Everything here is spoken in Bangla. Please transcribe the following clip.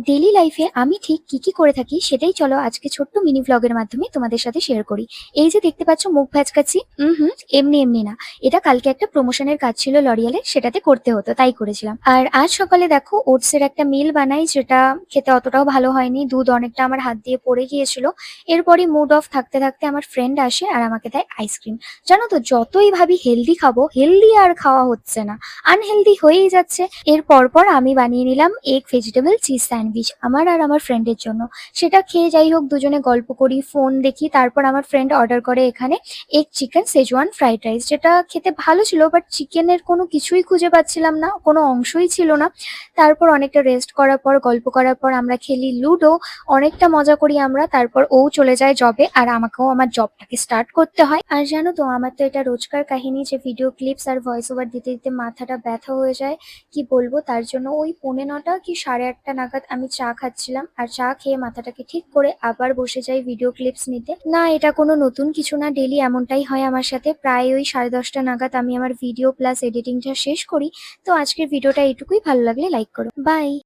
ডেইলি লাইফে আমি ঠিক কি করে থাকি সেটাই চলো আজকে ছোট্ট মিনি ভ্লগের মাধ্যমে তোমাদের সাথে শেয়ার করি। এই যে দেখতে পাচ্ছ মুখ ভ্যাচকাচ্ছি, এমনি এমনি না। এটা কালকে একটা প্রমোশনের কাজ ছিল লরিয়ালের, সেটাতে করতে হতো তাই করেছিলাম। আর আজ সকালে দেখো ওটসের একটা মিল বানাই, যেটা খেতে অতটাও ভালো হয়নি, দুধ অনেকটা আমার হাত দিয়ে পড়ে গিয়েছিল। এরপরই মুড অফ থাকতে থাকতে আমার ফ্রেন্ড আসে আর আমাকে দেয় আইসক্রিম। জানো তো, যতই ভাবি হেলদি খাবো, হেলদি আর খাওয়া হচ্ছে না, আনহেলদি হয়েই যাচ্ছে। এর পরপর আমি বানিয়ে নিলাম এগ ভেজিটেবল চিজ স্যান্ডউইচ আমার আর আমার ফ্রেন্ডের জন্য। সেটা খেয়ে যাই হোক দুজনে গল্প করি, ফোন দেখি, তারপর আমার ফ্রেন্ড অর্ডার করে এখানে egg chicken Schezwan fried rice, যেটা খেতে ভালো ছিল, বাট চিকেনের কোনো কিছুই খুঁজে পাচ্ছিলাম না, কোনো অংশই ছিল না। তারপর অনেকটা রেস্ট করার পর, গল্প করার পর আমরা খেলি লুডো, অনেকটা মজা করি আমরা। তারপর ও চলে যায় জবে আর আমাকেও আমার জবটাকে স্টার্ট করতে হয়। আর জানো তো, আমার তো এটা রোজকার কাহিনী যে ভিডিও ক্লিপস আর ভয়েস ওভার দিতে দিতে মাথাটা ব্যথা হয়ে যায়। কি বলবো, তার জন্য ওই 9:45 কি 8:30 নাগাদ আমি চা খাচ্ছিলাম, আর চা খেয়ে মাথাটাকে ঠিক করে আবার বসে যাই ভিডিও ক্লিপস নিতে। না, এটা কোনো নতুন কিছু না, ডেলি এমনটাই হয় আমার সাথে। প্রায় ওই 10:30 নাগাদ আমি আমার ভিডিও প্লাস এডিটিংটা শেষ করি। তো আজকের ভিডিওটা এইটুকুই, ভালো লাগলে লাইক করো, বাই।